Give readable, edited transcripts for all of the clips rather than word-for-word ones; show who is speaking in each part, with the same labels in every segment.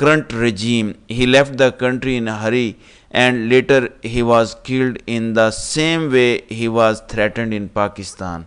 Speaker 1: current regime. He left the country in a hurry and later he was killed in the same way he was threatened in Pakistan.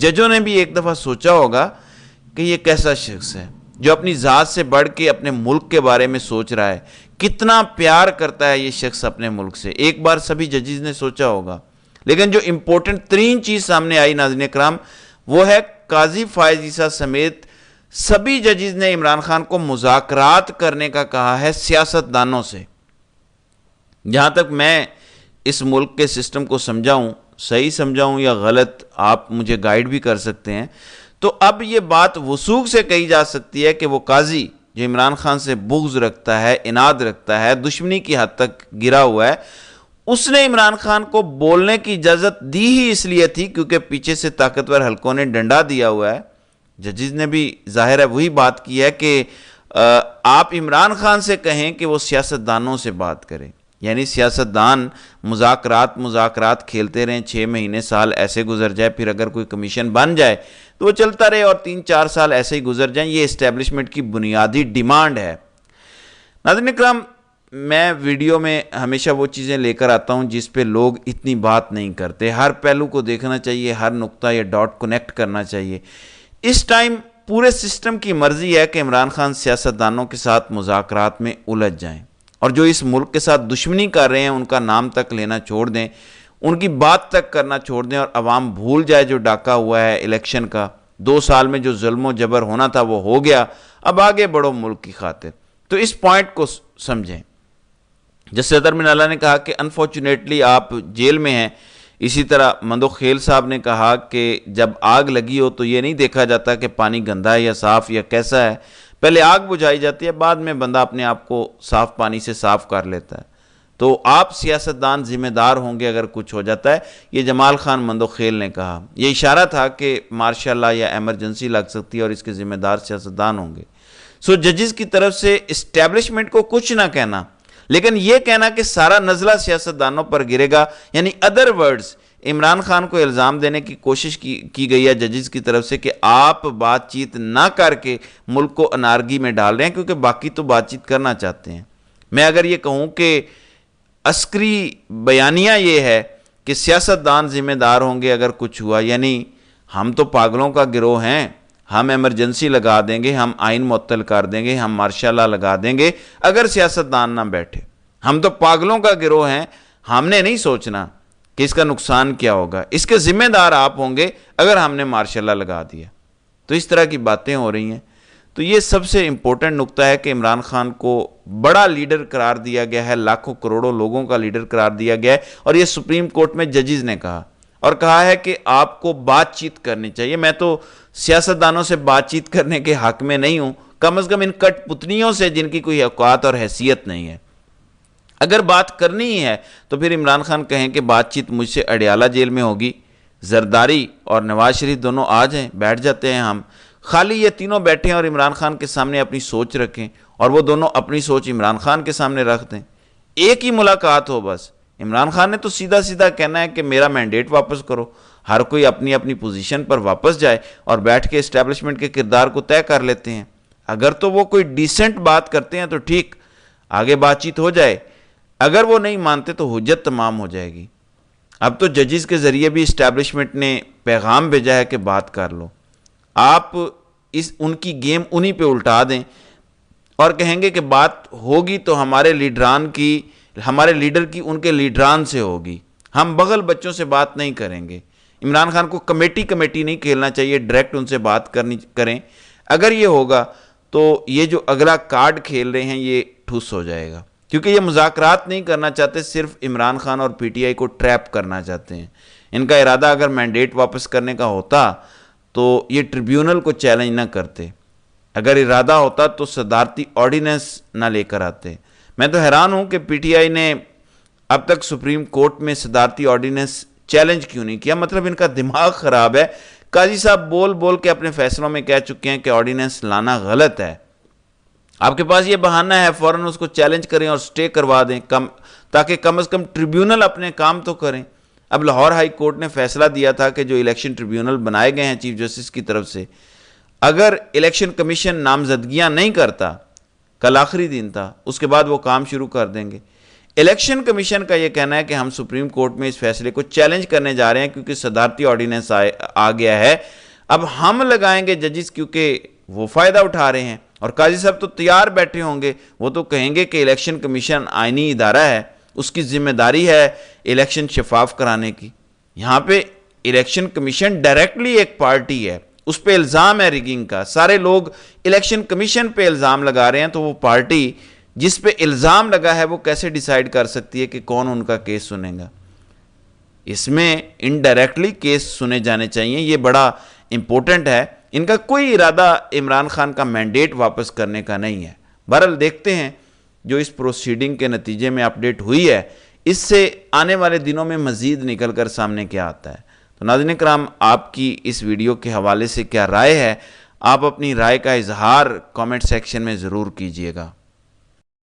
Speaker 1: ججوں نے بھی ایک دفعہ سوچا ہوگا کہ یہ کیسا شخص ہے جو اپنی ذات سے بڑھ کے اپنے ملک کے بارے میں سوچ رہا ہے, کتنا پیار کرتا ہے یہ شخص اپنے ملک سے. ایک بار سبھی ججز نے سوچا ہوگا. لیکن جو امپورٹنٹ ترین چیز سامنے آئی ناظرین کرام, وہ ہے قاضی فائز عیسیٰ سمیت سبھی ججز نے عمران خان کو مذاکرات کرنے کا کہا ہے سیاست دانوں سے. جہاں تک میں اس ملک کے سسٹم کو سمجھاؤں, صحیح سمجھاؤں یا غلط, آپ مجھے گائیڈ بھی کر سکتے ہیں, تو اب یہ بات وثوق سے کہی جا سکتی ہے کہ وہ قاضی جو عمران خان سے بغض رکھتا ہے, عناد رکھتا ہے, دشمنی کی حد تک گرا ہوا ہے, اس نے عمران خان کو بولنے کی اجازت دی ہی اس لیے تھی کیونکہ پیچھے سے طاقتور حلقوں نے ڈنڈا دیا ہوا ہے. ججز نے بھی ظاہر ہے وہی بات کی ہے کہ آپ عمران خان سے کہیں کہ وہ سیاست دانوں سے بات کریں. یعنی سیاست دان مذاکرات کھیلتے رہیں, 6 مہینے سال ایسے گزر جائے, پھر اگر کوئی کمیشن بن جائے تو وہ چلتا رہے اور 3-4 سال ایسے ہی گزر جائیں. یہ اسٹیبلشمنٹ کی بنیادی ڈیمانڈ ہے. ناظرین اکرام, میں ویڈیو میں ہمیشہ وہ چیزیں لے کر آتا ہوں جس پہ لوگ اتنی بات نہیں کرتے. ہر پہلو کو دیکھنا چاہیے, ہر نقطہ یا ڈاٹ کنیکٹ کرنا چاہیے. اس ٹائم پورے سسٹم کی مرضی ہے کہ عمران خان سیاست دانوں کے ساتھ مذاکرات میں الجھ جائیں, اور جو اس ملک کے ساتھ دشمنی کر رہے ہیں ان کا نام تک لینا چھوڑ دیں, ان کی بات تک کرنا چھوڑ دیں, اور عوام بھول جائے جو ڈاکہ ہوا ہے الیکشن کا. 2 سال میں جو ظلم و جبر ہونا تھا وہ ہو گیا, اب آگے بڑھو ملک کی خاطر. تو اس پوائنٹ کو سمجھیں. جس صدر من اللہ نے کہا کہ انفارچونیٹلی آپ جیل میں ہیں, اسی طرح مندو خیل صاحب نے کہا کہ جب آگ لگی ہو تو یہ نہیں دیکھا جاتا کہ پانی گندا ہے یا صاف یا کیسا ہے, پہلے آگ بجھائی جاتی ہے, بعد میں بندہ اپنے آپ کو صاف پانی سے صاف کر لیتا ہے. تو آپ سیاستدان ذمہ دار ہوں گے اگر کچھ ہو جاتا ہے, یہ جمال خان مندو خیل نے کہا. یہ اشارہ تھا کہ مارشاء اللہ یا ایمرجنسی لگ سکتی ہے اور اس کے ذمہ دار سیاستدان ہوں گے. سو ججز کی طرف سے اسٹیبلشمنٹ کو کچھ نہ کہنا, لیکن یہ کہنا کہ سارا نزلہ سیاستدانوں پر گرے گا, یعنی ادر ورڈز عمران خان کو الزام دینے کی کوشش کی گئی ہے ججز کی طرف سے کہ آپ بات چیت نہ کر کے ملک کو انارگی میں ڈال رہے ہیں, کیونکہ باقی تو بات چیت کرنا چاہتے ہیں. میں اگر یہ کہوں کہ عسکری بیانیہ یہ ہے کہ سیاستدان ذمہ دار ہوں گے اگر کچھ ہوا, یعنی ہم تو پاگلوں کا گروہ ہیں, ہم ایمرجنسی لگا دیں گے, ہم آئین معطل کر دیں گے, ہم مارشاء اللہ لگا دیں گے اگر سیاستدان نہ بیٹھے. ہم تو پاگلوں کا گروہ ہیں, ہم نے نہیں سوچنا کہ اس کا نقصان کیا ہوگا, اس کے ذمہ دار آپ ہوں گے اگر ہم نے مارشاء اللہ لگا دیا. تو اس طرح کی باتیں ہو رہی ہیں. تو یہ سب سے امپورٹنٹ نقطہ ہے کہ عمران خان کو بڑا لیڈر قرار دیا گیا ہے, لاکھوں کروڑوں لوگوں کا لیڈر قرار دیا گیا ہے, اور یہ سپریم کورٹ میں ججز نے کہا, اور کہا ہے کہ آپ کو بات چیت کرنی چاہیے. میں تو سیاستدانوں سے بات چیت کرنے کے حق میں نہیں ہوں, کم از کم ان کٹ پتلیوں سے جن کی کوئی اوقات اور حیثیت نہیں ہے. اگر بات کرنی ہی ہے تو پھر عمران خان کہیں کہ بات چیت مجھ سے اڈیالہ جیل میں ہوگی, زرداری اور نواز شریف دونوں آ جائیں, بیٹھ جاتے ہیں ہم, خالی یہ تینوں بیٹھیں اور عمران خان کے سامنے اپنی سوچ رکھیں, اور وہ دونوں اپنی سوچ عمران خان کے سامنے رکھ دیں. ایک ہی ملاقات ہو بس. عمران خان نے تو سیدھا سیدھا کہنا ہے کہ میرا مینڈیٹ واپس کرو, ہر کوئی اپنی اپنی پوزیشن پر واپس جائے اور بیٹھ کے اسٹیبلشمنٹ کے کردار کو طے کر لیتے ہیں. اگر تو وہ کوئی ڈیسنٹ بات کرتے ہیں تو ٹھیک, آگے بات چیت ہو جائے, اگر وہ نہیں مانتے تو حجت تمام ہو جائے گی. اب تو ججز کے ذریعے بھی اسٹیبلشمنٹ نے پیغام بھیجا ہے کہ بات کر لو. آپ ان کی گیم انہی پہ الٹا دیں اور کہیں گے کہ بات ہوگی تو ہمارے لیڈر کی ان کے لیڈران سے ہوگی, ہم بغل بچوں سے بات نہیں کریں گے. عمران خان کو کمیٹی نہیں کھیلنا چاہیے, ڈائریکٹ ان سے بات کریں. اگر یہ ہوگا تو یہ جو اگلا کارڈ کھیل رہے ہیں یہ ٹھوس ہو جائے گا, کیونکہ یہ مذاکرات نہیں کرنا چاہتے, صرف عمران خان اور پی ٹی آئی کو ٹریپ کرنا چاہتے ہیں. ان کا ارادہ اگر مینڈیٹ واپس کرنے کا ہوتا تو یہ ٹریبیونل کو چیلنج نہ کرتے, اگر ارادہ ہوتا تو صدارتی آرڈیننس نہ لے کر آتے. میں تو حیران ہوں کہ پی ٹی آئی نے اب تک سپریم کورٹ میں صدارتی آرڈیننس چیلنج کیوں نہیں کیا. مطلب ان کا دماغ خراب ہے. قاضی صاحب بول کے اپنے فیصلوں میں کہہ چکے ہیں کہ آرڈیننس لانا غلط ہے. آپ کے پاس یہ بہانہ ہے, فوراً اس کو چیلنج کریں اور سٹے کروا دیں, تاکہ کم از کم ٹریبیونل اپنے کام تو کریں. اب لاہور ہائی کورٹ نے فیصلہ دیا تھا کہ جو الیکشن ٹریبیونل بنائے گئے ہیں چیف جسٹس کی طرف سے, اگر الیکشن کمیشن نامزدگیاں نہیں کرتا, کل آخری دن تھا, اس کے بعد وہ کام شروع کر دیں گے. الیکشن کمیشن کا یہ کہنا ہے کہ ہم سپریم کورٹ میں اس فیصلے کو چیلنج کرنے جا رہے ہیں کیونکہ صدارتی آرڈیننس آ گیا ہے، اب ہم لگائیں گے ججز کیونکہ وہ فائدہ اٹھا رہے ہیں، اور قاضی صاحب تو تیار بیٹھے ہوں گے، وہ تو کہیں گے کہ الیکشن کمیشن آئینی ادارہ ہے، اس کی ذمہ داری ہے الیکشن شفاف کرانے کی۔ یہاں پہ الیکشن کمیشن ڈائریکٹلی ایک پارٹی ہے، اس پہ الزام ہے ریگنگ کا، سارے لوگ الیکشن کمیشن پہ الزام لگا رہے ہیں، تو وہ پارٹی جس پہ الزام لگا ہے وہ کیسے ڈیسائیڈ کر سکتی ہے کہ کون ان کا کیس سنے گا؟ اس میں انڈائریکٹلی کیس سنے جانے چاہیے، یہ بڑا امپورٹنٹ ہے۔ ان کا کوئی ارادہ عمران خان کا مینڈیٹ واپس کرنے کا نہیں ہے۔ بہرحال دیکھتے ہیں جو اس پروسیڈنگ کے نتیجے میں اپڈیٹ ہوئی ہے، اس سے آنے والے دنوں میں مزید نکل کر سامنے کیا آتا ہے۔ تو ناظرین کرام، آپ کی اس ویڈیو کے حوالے سے کیا رائے ہے؟ آپ اپنی رائے کا اظہار کامنٹ سیکشن میں ضرور کیجئے گا۔